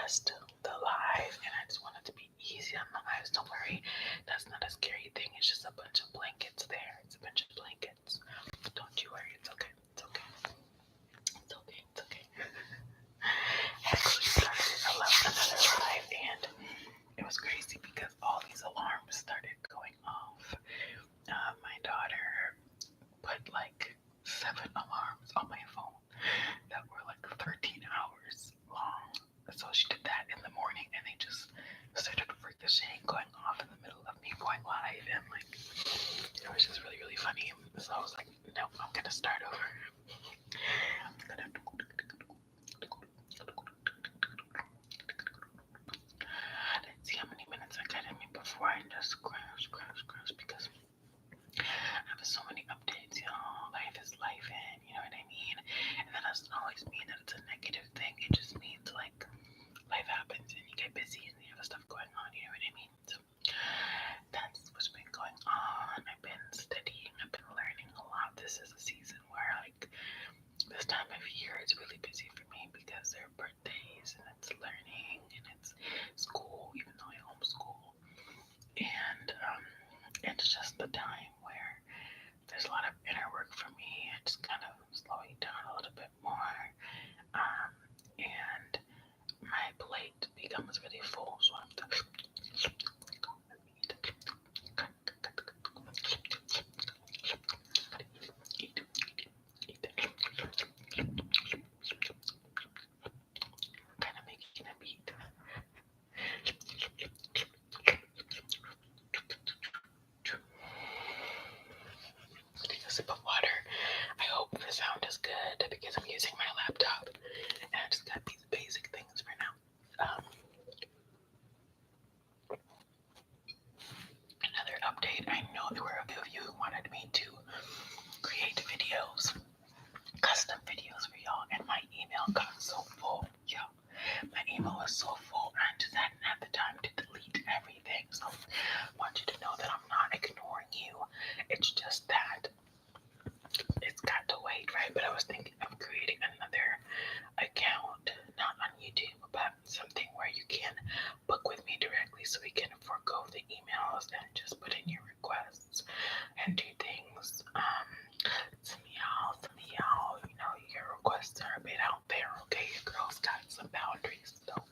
adjust the live, and I just want it to be easy on my eyes. Don't worry, that's not a scary thing. It's just a bunch of blankets there. It's a bunch of blankets. Don't you worry. It's okay. It's okay. It's okay. It's okay. Actually started another live, and it was crazy because all these alarms started going off. My daughter put like 7 alarms on my phone that were like 13 hours long. So she did that in the morning, and they just started ricocheting, going off in the middle of me going live, and like it was just really, really funny. So I was like, no, I'm gonna start over. Let's see how many minutes I got in me before I just crash because I have so many updates, y'all. Life is life, and you know what I mean? And that doesn't always mean that it's a negative thing. It just means like life happens and you get busy and you have stuff going on, you know what I mean? So that's what's been going on. I've been studying, I've been learning a lot. This is a season where like this time of year is really busy for me because there are birthdays and it's learning and it's school, even though I homeschool. And it's just the time where there's a lot of inner work for me. It's kind of slowing down a little bit more. And my plate becomes really full, so I have to kind of making a beat. Take a sip of water. I hope the sound is good because I'm using my laptop, and I just got these basic things for now. Another update. I know there were a few of you who wanted me to create videos, custom videos for y'all, and my email got so full. Yo, my email was so full, and I just hadn't had the time to delete everything. So I want you to know that I'm not ignoring you. It's just that it's got to wait, right? But I was thinking of creating another account, not on YouTube, but something where you can book with me directly, so we can forego the emails and just put in your requests and do things. Some of y'all, you know, your requests are a bit out there, okay? Your girl's got some boundaries, though.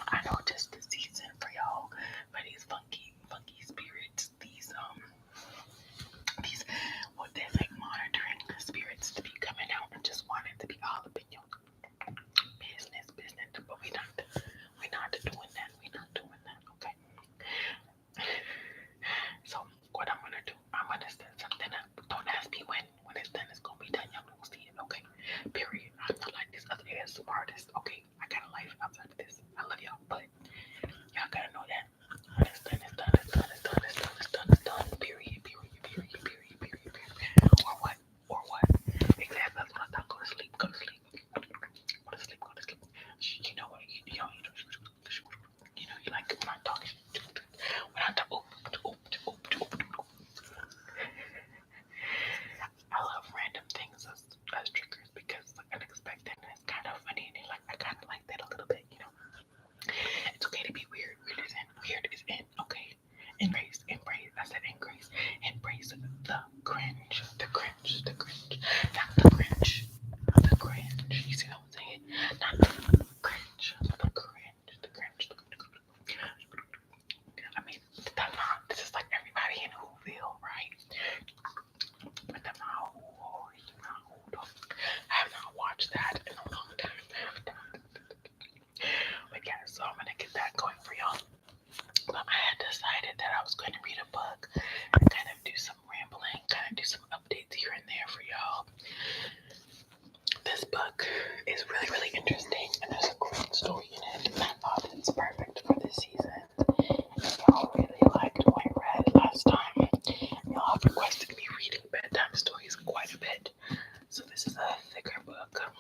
I know just the season for y'all, but these funky spirits, these what they're like monitoring the spirits to be coming out and just wanting to be all up in your business, but we're not doing that. We're not doing that, okay? So what I'm gonna do, I'm gonna set something up. Don't ask me when it's done. It's gonna be done. Y'all gonna see it, okay? Period. I'm not like this other ASMR artist, okay? I got a life outside of this. I love y'all, but y'all gotta know that when it's done, it's done. Period. Or what? Exactly. That's what I thought. Go to sleep. You know what? You know, you like when I'm talking. When I'm talking. I love random things as triggers because like unexpected and it's kind of funny, and like I kind of like that a little bit, you know. It's okay to be weird. Weird is in. Okay. Embrace. I said embrace. Embrace the cringe. Not the cringe. You see what I'm saying? Not the cringe. The cringe. I mean, this is like everybody in Whoville, right? But I'm not old. I have not watched that in a long time. But yeah, so I'm gonna get that going for y'all. But I had decided that I was going to read a book and kind of do some rambling, kind of do some updates here and there for y'all. This book is really, really interesting, and there's a great story in it, and I thought it's perfect for this season. And y'all really liked what I read last time. Y'all have requested me reading bedtime stories quite a bit, so this is a thicker book, a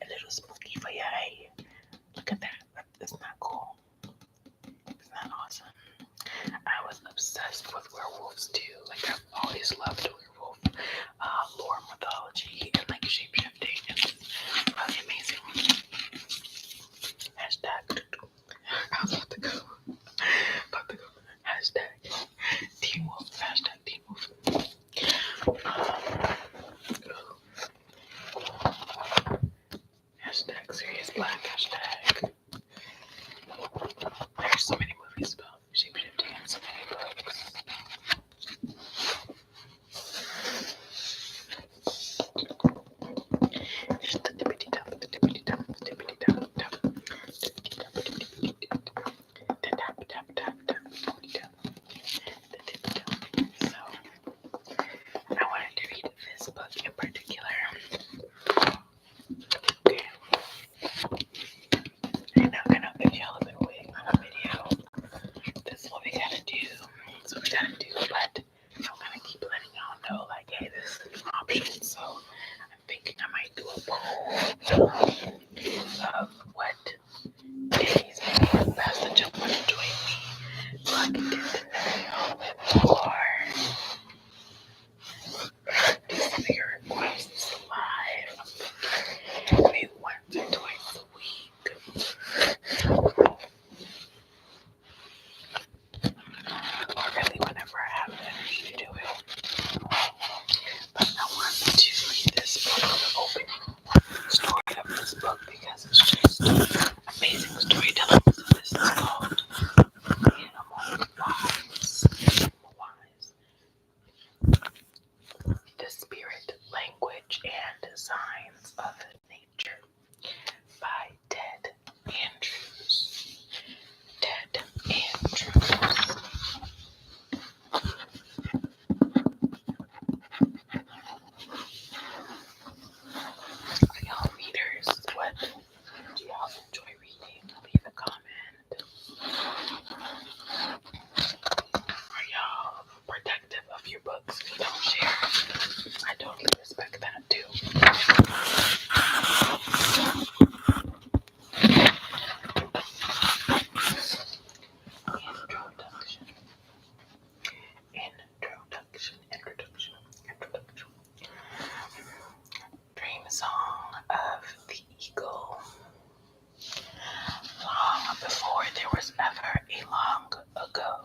little spooky for y'all. Look at that. Isn't that cool? Isn't that awesome? I was obsessed with werewolves too. Like I've always loved werewolf lore, mythology, and like shape shifting. And it made before there was ever a long ago,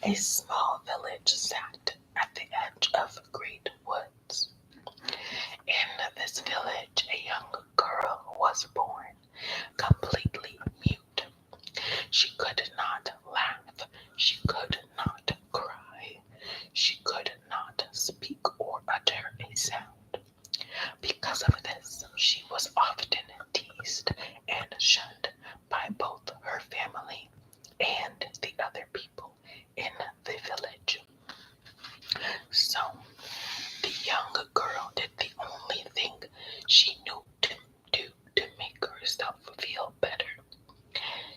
a small village sat at the edge of great woods. In this village, a young girl was born, completely mute. She could not laugh, she could not cry, she could not speak or utter a sound. Because of this, she was often teased and shunned by both her family and the other people in the village. So the young girl did the only thing she knew to do to make herself feel better.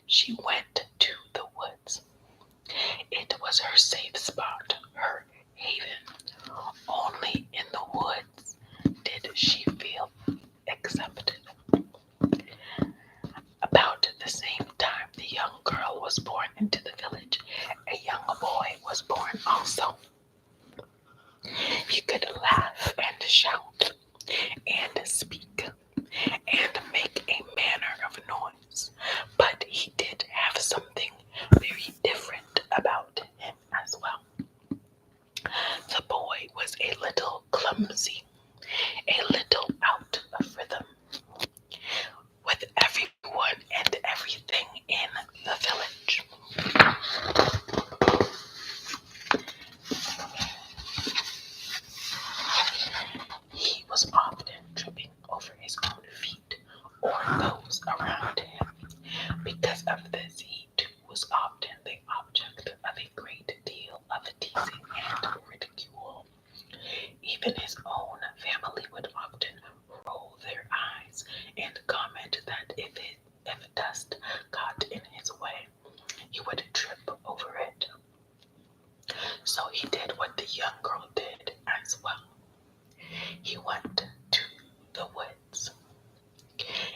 She went to the woods. It was her safe spot, her haven. Only in the woods did she feel accepted. About the same time the young girl was born into the village, a young boy was born also. He could laugh and shout and speak and make a manner of noise, but he did have something very different about him as well. The boy was a little clumsy, a little out of rhythm with everyone and everything in the village. He was often tripping over his own feet or those around him. Because of this, he too was often the object of a great deal of teasing and ridicule. Even his own family would often roll their eyes and comment that if dust got in his way, he would trip over it. So he did what the young girl did as well. He went to the woods.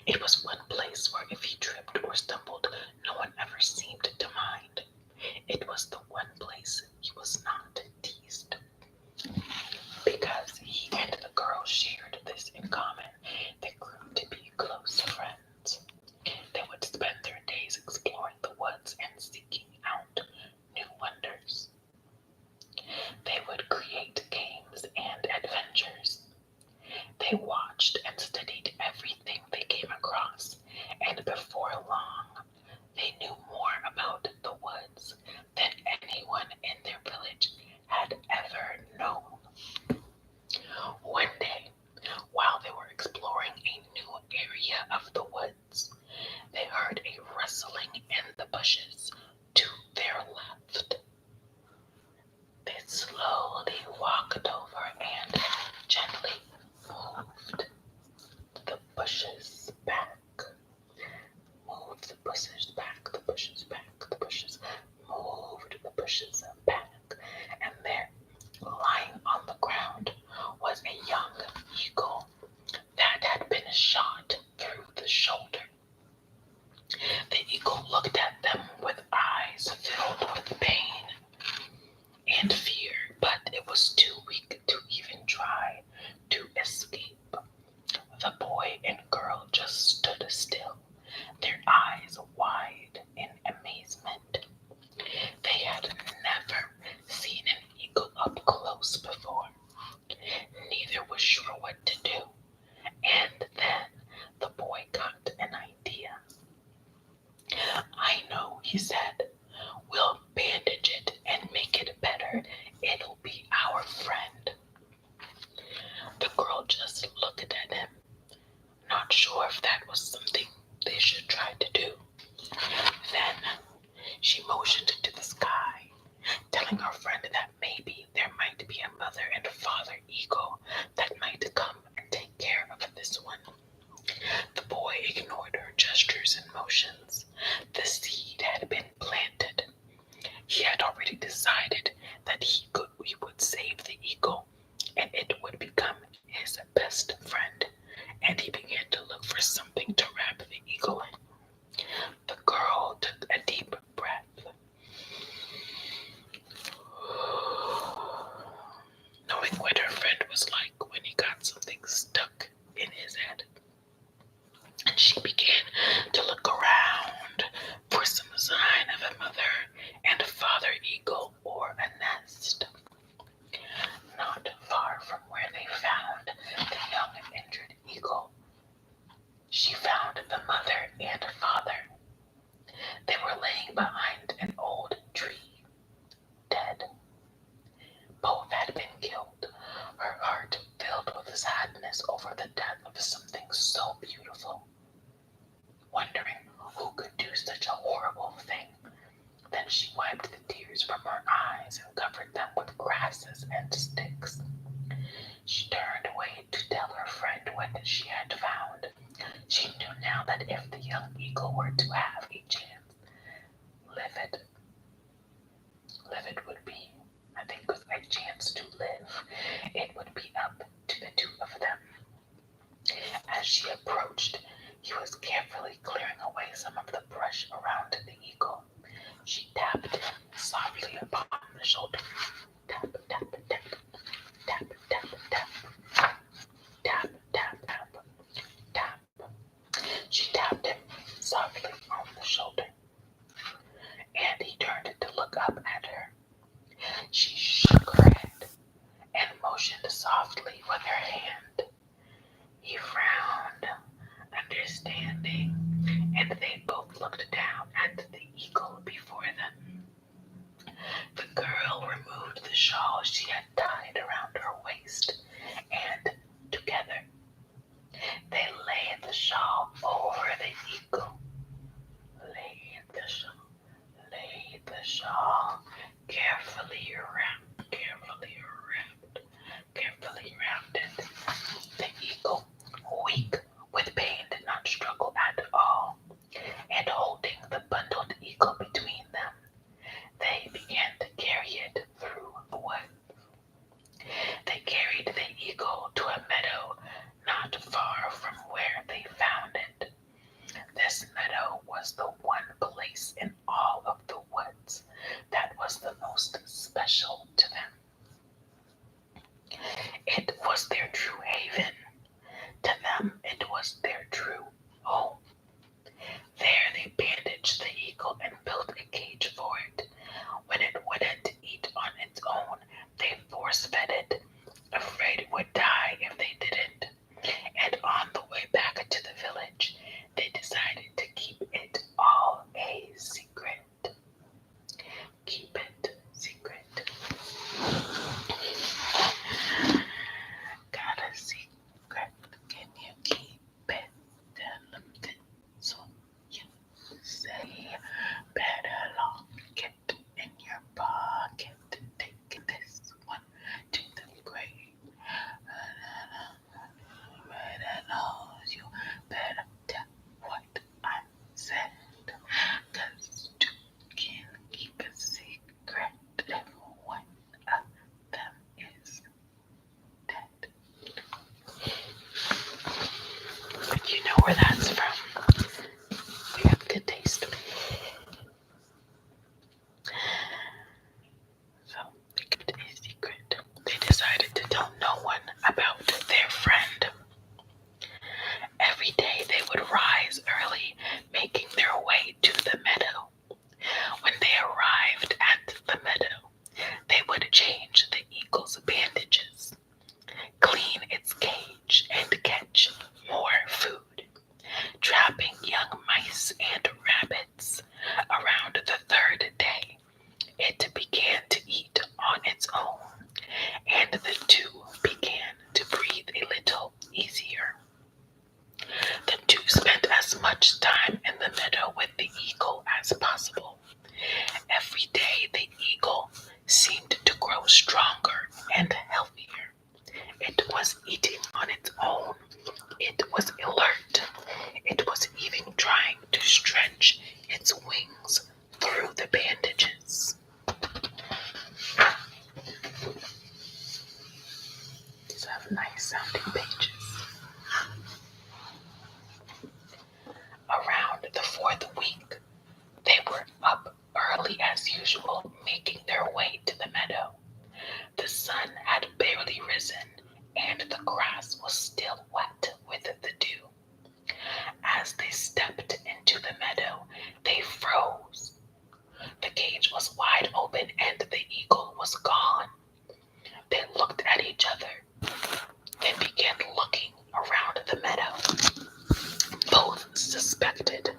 It was one place where if he tripped or stumbled, no one ever seemed to mind. It was the one place he was not teased. Because he and the girl shared this in common, they grew to be close friends. They would spend their days exploring the woods and seeking out new wonders. They would create games and adventures. They watched and studied everything they came across, and before long, they knew more about the woods than anyone in their village had ever known. One day, while they were exploring a new area of the woods, they heard a rustling in the bushes to their left. They slowly walked over and gently moved the bushes back. Moved the bushes back, the bushes back, the bushes. Moved the bushes back. And there, lying on the ground, was a young eagle that had been shot through the shoulder. The eagle looked at them with eyes filled with pain and fear, but it was too weak to even try to escape. The boy and girl just stood still, their eyes wide in amazement. They had never seen an eagle up close before. Neither was sure what to do. And then the boy got an idea. I know, he said. We'll bandage it and make it better. It'll be our friend. The girl just looked at him, not sure if that was something they should try to do. Then she motioned to the sky, telling her friend that maybe there might be a mother and father eagle that might come and take care of this one. The boy ignored her gestures and motions. The seed had been planted. He had already decided that he would save the eagle, and it would become his best friend, and he began to look for something to wrap the eagle in. The girl took a deep breath. Knowing what her friend was like when he got something stuck in his head. And she began to look around for she approached, he was carefully clearing away some of the brush around the eagle. She tapped him softly upon the shoulder. Tap, tap, tap, tap, tap, tap, tap, tap, tap, tap. She tapped him softly on the shoulder, and he turned to look up at her. She shook her head and motioned softly with her hand. He frowned, understanding, and they both looked down at the eagle before them. The girl removed the shawl she had tied around her waist, and together they laid the shawl over the eagle. Laid the shawl, laid the shawl, carefully wrapped, carefully wrapped it. The eagle, weak with pain, did not struggle at all, and holding the bundled eagle between them, they began to carry it through the woods. They carried the eagle to a meadow not far from where they found it. This meadow was the one place in all of the woods that was the most special to them. It was their true haven. To them, it was their true home. There they bandaged the eagle and built a cage for it. When it wouldn't eat on its own, they force-fed it, afraid it would die if they didn't. And on the way back to the village, they decided to keep it all a secret. Keep it secret. Got a secret. Can you keep it? Tell them so you say. Better lock it in your pocket. Take this one to the grave. Better knows you better tell what I said. 'Cause you can keep a secret if one of them is dead. You know where that's from. We have good taste. So they kept a secret. They decided to tell no one about their friend. Every day they would rise early, making their way to the meadow. When they arrived at the meadow, they would change the eagle's bandages, clean its cage, and catch more food, trapping young mice and rabbits. Around the third day, it began to eat on its own, and the two began to breathe a little easier. The two spent as much time in the meadow with the eagle as possible. Every day the eagle seemed to grow stronger and healthier. It was eating on its own. It was alert. It was even trying to stretch its wings through the bandages. These have nice sounding pages. Around the fourth week, they were up early as usual, making their way to the meadow. The sun had barely risen, and the grass was still wet with the dew. As they stepped into the meadow, they froze. The cage was wide open, and the eagle was gone. They looked at each other, then began looking around the meadow. Both suspected,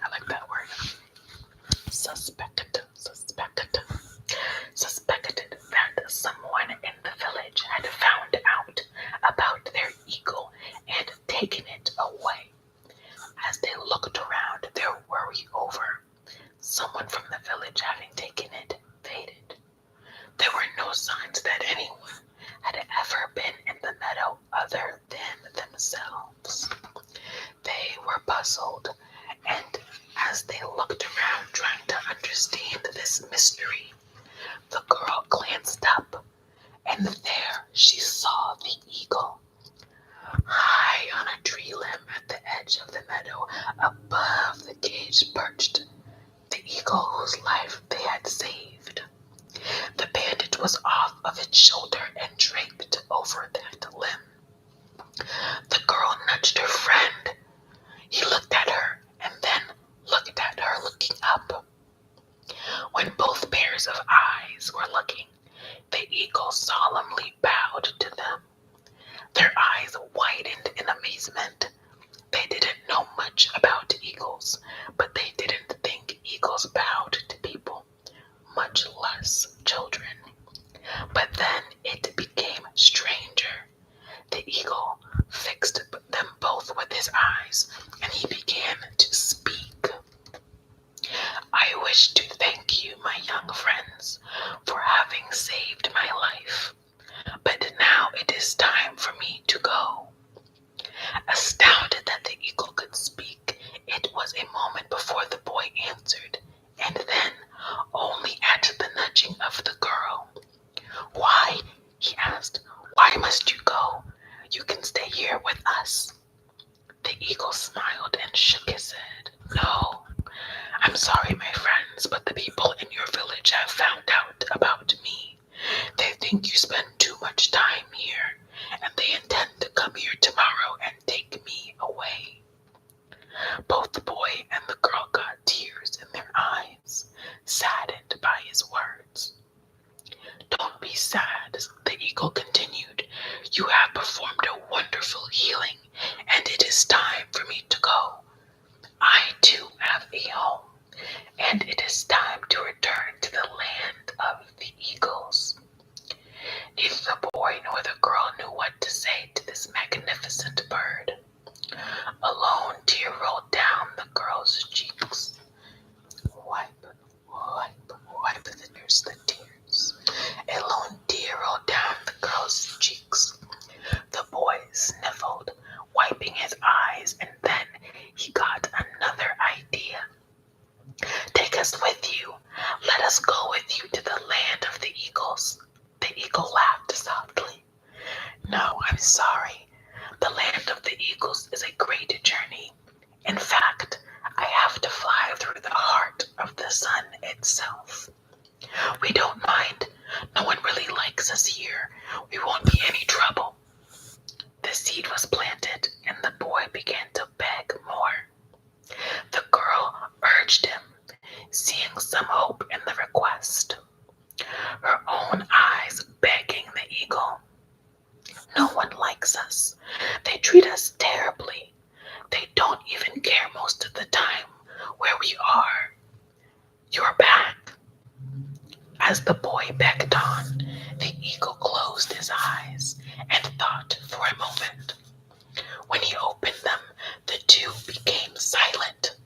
I like that word. Suspected that someone in the village had found out about their eagle and taken it away. As they looked around, their worry over someone from the village having taken it faded. There were no signs that anyone had ever been in the meadow other than themselves. They were puzzled, and as they looked around trying to understand this mystery, the girl glanced up and there she saw the eagle, high on a tree limb at the edge of the meadow. Above the cage perched the eagle whose life they had saved. The bandage was off of its shoulder and draped over that limb. The girl nudged her friend. He looked at her and then looked at her, looking up. When both pairs of eyes were looking, the eagle solemnly bowed to them. Their eyes widened in amazement. They didn't know much about eagles, but they didn't think eagles bowed to people, much less children. But then it became stranger. The eagle fixed them both with his eyes, and he began to speak. I wish to thank you, my young friends, for having saved my life. But now it is time for me to go. Astounded that the eagle could speak, it was a moment before the boy answered, and then only at the nudging of the girl. Why? He asked. Why must you go? You can stay here with us. The eagle smiled and shook his head. No, I'm sorry, my friends, but the people in your village have found out about me. They think you spend too much time here, and they intend to come here tomorrow and take me away. Both the boy and the girl got tears in their eyes, saddened by his words. Don't be sad, the eagle continued. You have performed a wonderful healing, and it is time for me to go. I too have a home, and it is time to return to the land of the eagles. Neither the boy nor the girl knew what to say to this magnificent bird. A lone tear rolled down the girl's cheeks. Wipe, there's the tears. A lone tear rolled down the girl's cheeks. The boy sniffled, wiping his eyes, and then he got another idea. Take us with you. Let us go with you to the land of the eagles. The eagle laughed softly. No, I'm sorry. The land of the eagles is a great journey. In fact, I have to fly through the heart of the sun itself. We don't mind. No one really likes us here. We won't be any trouble. The seed was planted, and the boy began to beg more. The girl urged him, seeing some hope in the request. Her own eyes begging the eagle. No one likes us. They treat us terribly. They don't even care most of the time where we are. You're back. As the boy begged on, the eagle closed his eyes and thought for a moment. When he opened them, the two became silent.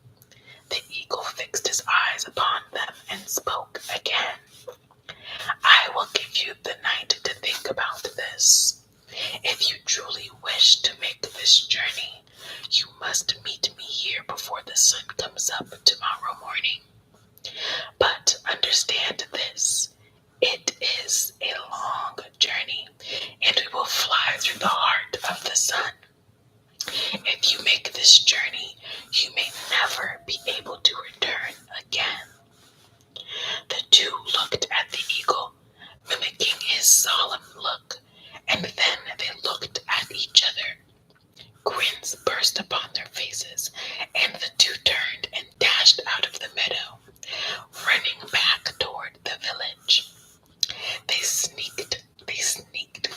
The eagle fixed his eyes upon them and spoke again. I will give you the night to think about this. If you truly wish to make this journey, you must meet me here before the sun comes up tomorrow morning. But understand this, it is a long journey, and we will fly through the heart of the sun. If you make this journey, you may never be able to return again. The two looked at the eagle, mimicking his solemn look, and then they looked at each other. Grins burst upon their faces, and the two turned and dashed out of the meadow, running back toward the village. They sneaked, they sneaked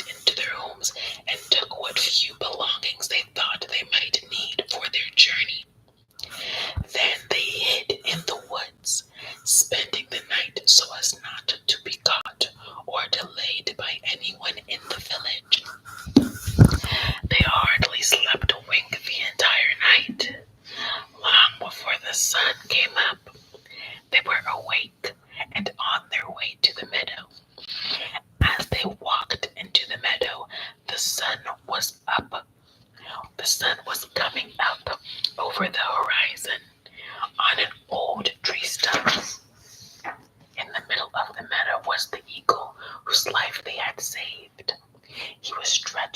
into their homes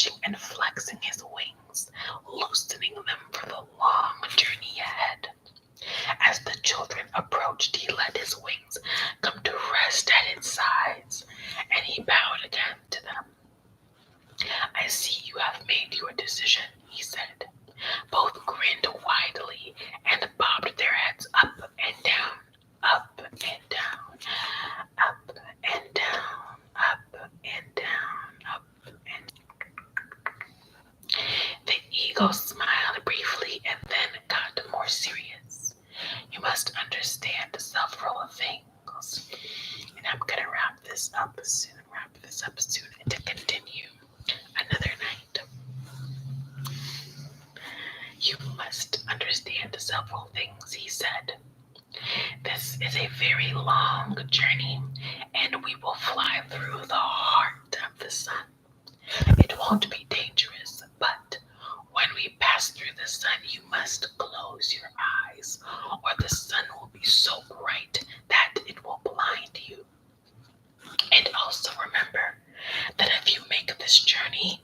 stretching and flexing his wings, loosening them for the long journey ahead. As the children approached, he let his wings come to rest at his sides, and he bowed again to them. I see you have made your decision, he said. Both grinned widely and bobbed their heads up and down, up and down, up and down, up and down, up and The eagle smiled briefly and then got more serious. You must understand several things. And I'm gonna wrap this up soon, and to continue another night. You must understand several things, he said. This is a very long journey, and we will fly through the heart of the sun. It won't be dangerous, but when we pass through the sun, you must close your eyes, or the sun will be so bright that it will blind you. And also remember that if you make this journey,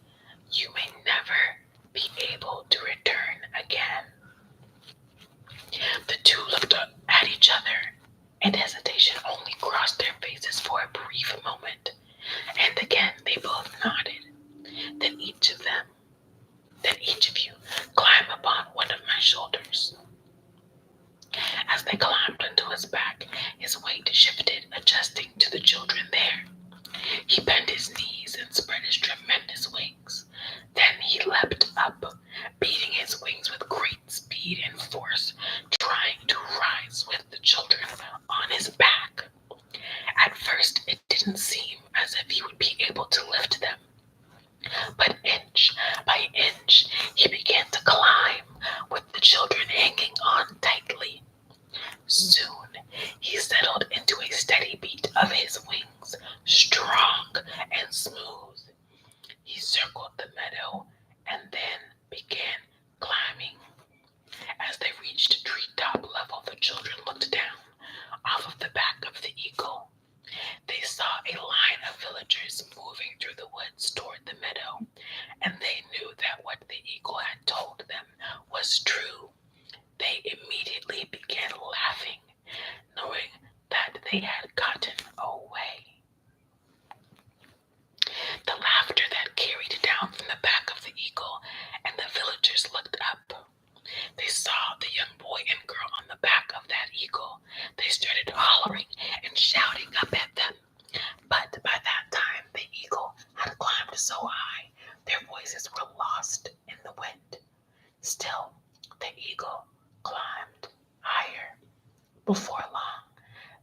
you may never be able to return again. The two looked up at each other, and hesitation only crossed their faces for a brief moment. And again they both nodded. Then each of you climb upon one of my shoulders. As they climbed onto his back, his weight shifted, adjusting to the children there. He bent his knees and spread his tremendous wings. Then he leapt up, beating his wings with great speed and force, trying to rise with the children on his back. At first, it didn't seem as if he would be able to lift them. But inch by inch, he began to climb, with the children hanging on tightly. Soon, he settled into a steady beat of his wings, strong and smooth. He circled the meadow and then began climbing. As they reached treetop level, the children looked down off of the back of the eagle. They saw a line of villagers moving through the woods toward the meadow, and they knew that what the eagle had told them was true. They immediately began laughing, knowing that they had gotten away. The laughter that carried down from the back of the eagle, and the villagers looked up. They saw the young boy and girl on the back of that eagle. They started hollering and shouting up at them. But by that time, the eagle had climbed so high, their voices were lost in the wind. Still, the eagle climbed higher. Before long,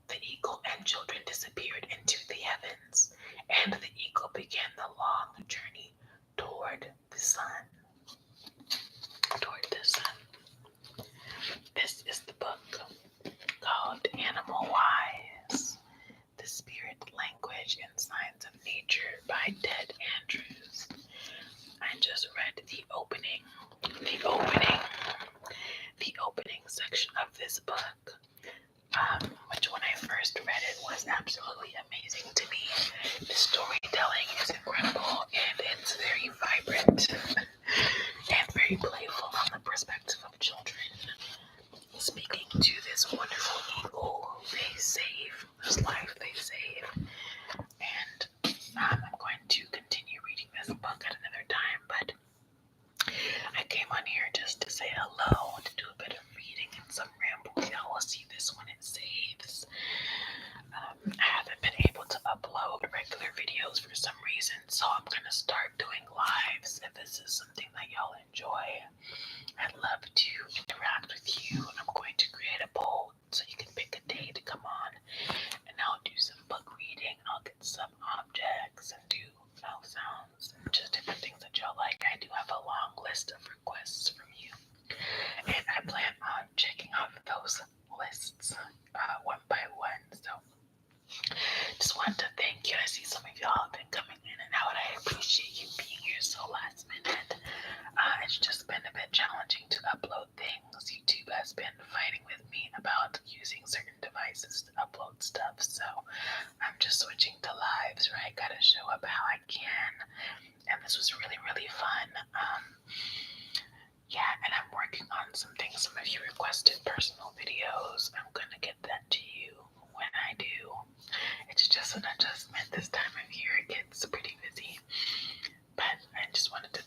the eagle and children disappeared into the heavens, and the eagle began the long journey toward the sun. Toward the sun. This is the book called Animal Wise, The Spirit, Language, and Science of Nature by Ted Andrews. I just read the opening section of this book, which when I first read it was absolutely amazing to me. The storytelling is incredible and it's very vibrant and very playful from the perspective of children, speaking to this wonderful eagle who they save, whose life they save. And I'm going to continue reading this book at another time, but I came on here just to say hello, to do a bit of reading and some rambles. Y'all will see this when it saves. I haven't been able to upload regular videos for some reason, so I'm going to start doing lives if this is something that y'all enjoy. I'd love to interact with you. I'm going to create a poll so you can pick a day to come on, and I'll do some book reading. I'll get some objects and do mouth sounds and just different things that y'all like. I do have a long list of requests from you, and I plan on checking off those lists one by one. So just wanted to thank you. I see some of y'all have been coming in and out. I appreciate you being here so last minute. It's just been a bit challenging to upload things. YouTube has been fun. Yeah, and I'm working on some things. Some of you requested personal videos. I'm gonna get that to you when I do. It's just an adjustment this time of year. It gets pretty busy. But I just wanted to